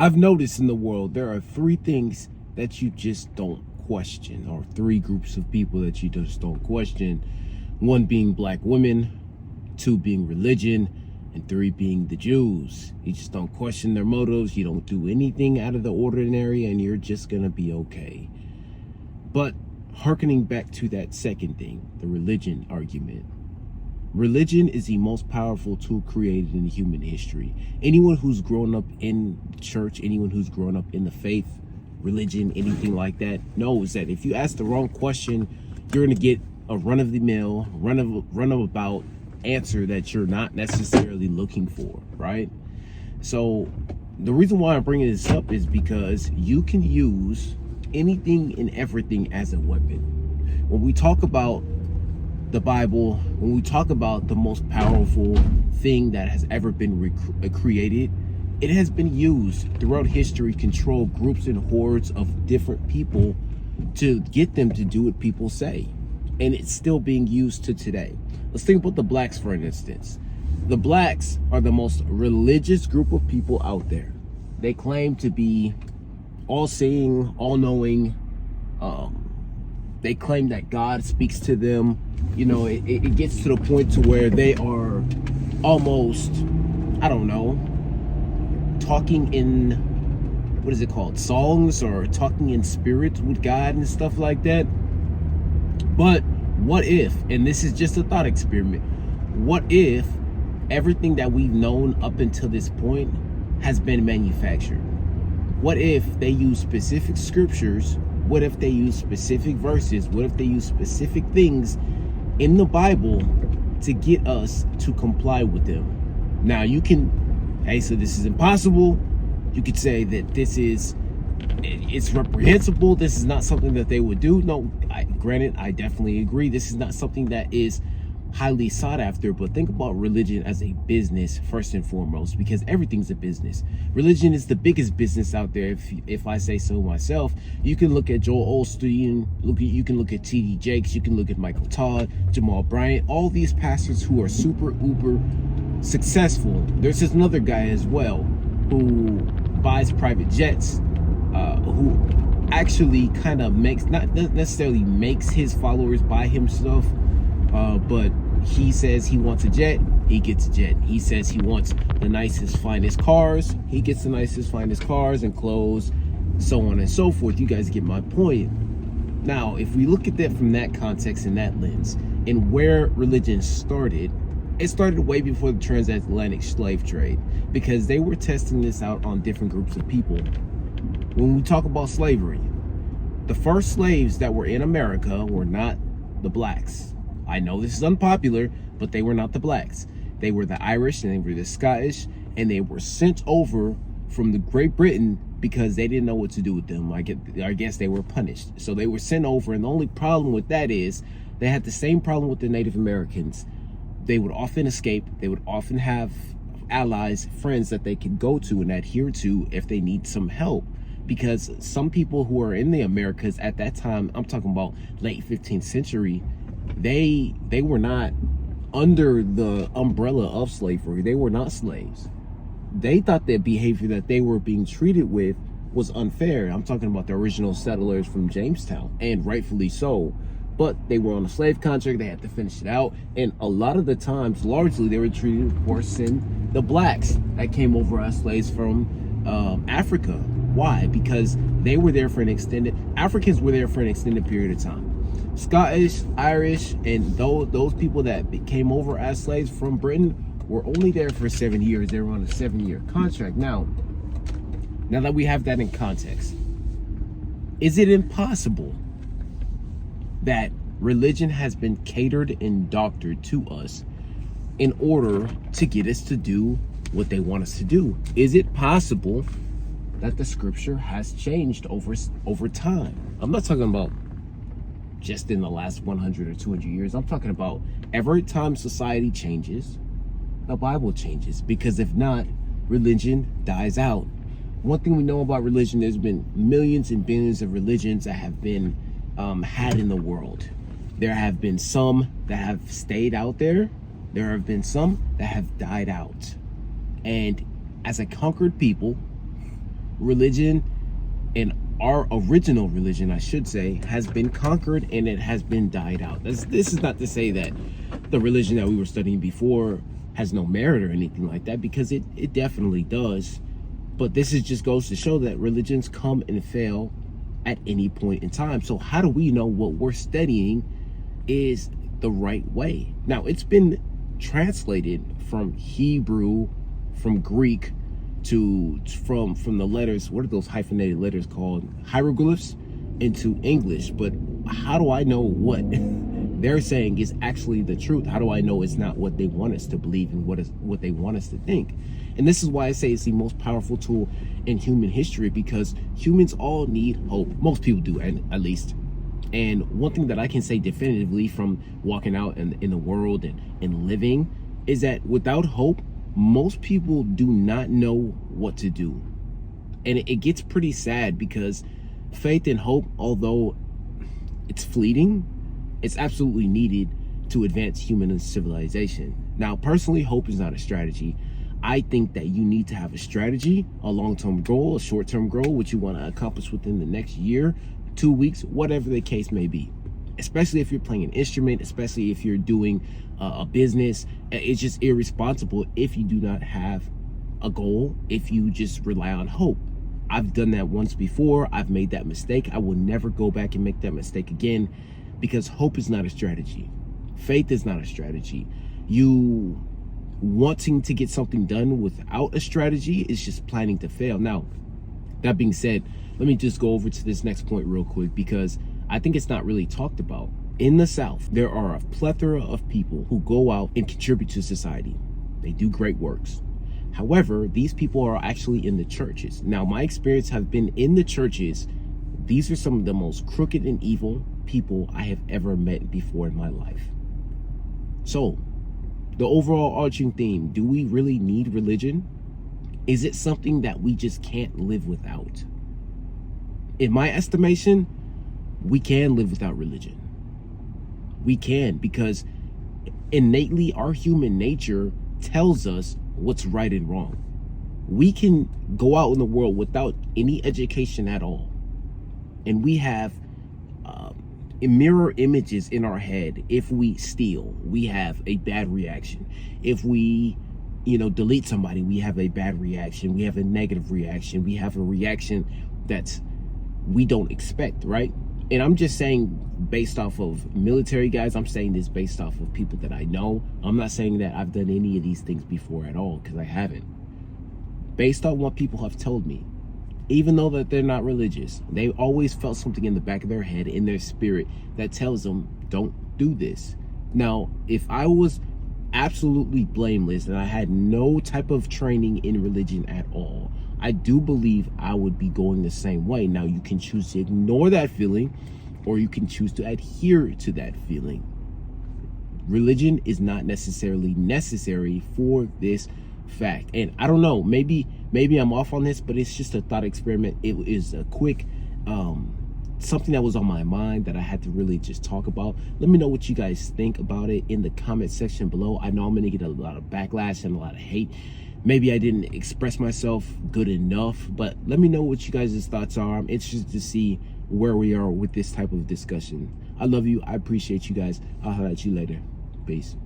I've noticed in the world there are three things that you just don't question, or three groups of people that you just don't question. One being black women, two being religion, and three being the Jews. You just don't question their motives. You don't do anything out of the ordinary, and you're just gonna be okay. But hearkening back to that second thing, the religion argument. Religion is the most powerful tool created in human history. Anyone who's grown up in church, anyone who's grown up in the faith, religion, anything like that, knows that if you ask the wrong question, you're going to get a run-of-the-mill, run-of-about answer that you're not necessarily looking for, right? So the reason why I'm bringing this up is because you can use anything and everything as a weapon. When we talk about the Bible, when we talk about the most powerful thing that has ever been created, it has been used throughout history to control groups and hordes of different people to get them to do what people say. And it's still being used to today. Let's think about the blacks, for instance. The blacks are the most religious group of people out there. They claim to be all-seeing, all-knowing. They claim that God speaks to them. You know, it gets to the point to where they are almost, I don't know, talking in, what is it called, songs, or talking in spirit with God and stuff like that. But what if, and this is just a thought experiment, what if everything that we've known up until this point has been manufactured? What if they use specific scriptures? What if they use specific verses? What if they use specific things in the Bible to get us to comply with them? Now you can, hey, so this is impossible. You could say that it's reprehensible. This is not something that they would do. No, granted, I definitely agree. This is not something that is highly sought after, but think about religion as a business first and foremost, because everything's a business. Religion is the biggest business out there, if I say so myself. You can look at Joel Osteen, you can look at T.D. Jakes, you can look at Michael Todd, Jamal Bryant, all these pastors who are super uber successful. There's just another guy as well who buys private jets, who actually kind of makes, not necessarily makes his followers buy himself, but he says he wants a jet, he gets a jet. He says he wants the nicest, finest cars, he gets the nicest, finest cars and clothes, so on and so forth. You guys get my point. Now, if we look at that from that context and that lens, and where religion started, it started way before the transatlantic slave trade, because they were testing this out on different groups of people. When we talk about slavery, the first slaves that were in America were not the blacks. I know this is unpopular, but they were not the blacks. They were the Irish and they were the Scottish, and they were sent over from the Great Britain because they didn't know what to do with them. I guess they were punished. So they were sent over, and the only problem with that is they had the same problem with the Native Americans. They would often escape. They would often have allies, friends that they could go to and adhere to if they need some help. Because some people who are in the Americas at that time, I'm talking about late 15th century, they were not under the umbrella of slavery. They were not slaves. They thought the behavior that they were being treated with was unfair. I'm talking about the original settlers from Jamestown, and rightfully so. But they were on a slave contract, they had to finish it out, and a lot of the times, largely, they were treated worse than the blacks that came over as slaves from Africa. Why? Because they were there for Africans were there for an extended period of time. Scottish, Irish, and those people that came over as slaves from Britain were only there for 7 years. They were on a 7-year contract. Now that we have that in context, is it impossible that religion has been catered and doctored to us in order to get us to do what they want us to do? Is it possible that the scripture has changed over time? I'm not talking about just in the last 100 or 200 years. I'm talking about every time society changes, the Bible changes. Because if not, religion dies out. One thing we know about religion, there's been millions and billions of religions that have been had in the world. There have been some that have stayed out there. There have been some that have died out. And as a conquered people, religion, and our original religion, I should say, has been conquered and it has been died out. This is not to say that the religion that we were studying before has no merit or anything like that, because it definitely does. But this is just goes to show that religions come and fail at any point in time. So how do we know what we're studying is the right way? Now, it's been translated from Hebrew, from Greek, to from the letters, what are those hyphenated letters called, hieroglyphs, into English. But how do I know what they're saying is actually the truth? How do I know it's not what they want us to believe and what they want us to think? And this is why I say it's the most powerful tool in human history, because humans all need hope. Most people do, at least. And one thing that I can say definitively from walking out in the world and living is that without hope, most people do not know what to do. And it gets pretty sad, because faith and hope, although it's fleeting, it's absolutely needed to advance human civilization. Now, personally, hope is not a strategy. I think that you need to have a strategy, a long-term goal, a short-term goal, which you want to accomplish within the next year, 2 weeks, whatever the case may be. Especially if you're playing an instrument, especially if you're doing a business. It's just irresponsible if you do not have a goal, if you just rely on hope. I've done that once before. I've made that mistake. I will never go back and make that mistake again, because hope is not a strategy. Faith is not a strategy. You wanting to get something done without a strategy is just planning to fail. Now, that being said, let me just go over to this next point real quick, because I think it's not really talked about. In the South, there are a plethora of people who go out and contribute to society. They do great works. However, these people are actually in the churches. Now, my experience have been in the churches. These are some of the most crooked and evil people I have ever met before in my life. So, the overall arching theme, do we really need religion? Is it something that we just can't live without? In my estimation, we can live without religion. We can, because innately our human nature tells us what's right and wrong. We can go out in the world without any education at all, and we have mirror images in our head. If we steal, we have a bad reaction. If we delete somebody, we have a bad reaction. We have a negative reaction. We have a reaction that we don't expect, right? And I'm just saying based off of military guys. I'm saying this based off of people that I know. I'm not saying that I've done any of these things before at all, because I haven't. Based on what people have told me, even though that they're not religious, they always felt something in the back of their head, in their spirit, that tells them, don't do this. Now, if I was absolutely blameless and I had no type of training in religion at all, I do believe I would be going the same way. Now, you can choose to ignore that feeling, or you can choose to adhere to that feeling. Religion is not necessarily necessary for this fact. And I don't know, maybe I'm off on this, but it's just a thought experiment. It is a quick something that was on my mind that I had to really just talk about. Let me know what you guys think about it in the comment section below. I know I'm gonna get a lot of backlash and a lot of hate. Maybe I didn't express myself good enough, but let me know what you guys' thoughts are. I'm interested to see where we are with this type of discussion. I love you. I appreciate you guys. I'll holler at you later. Peace.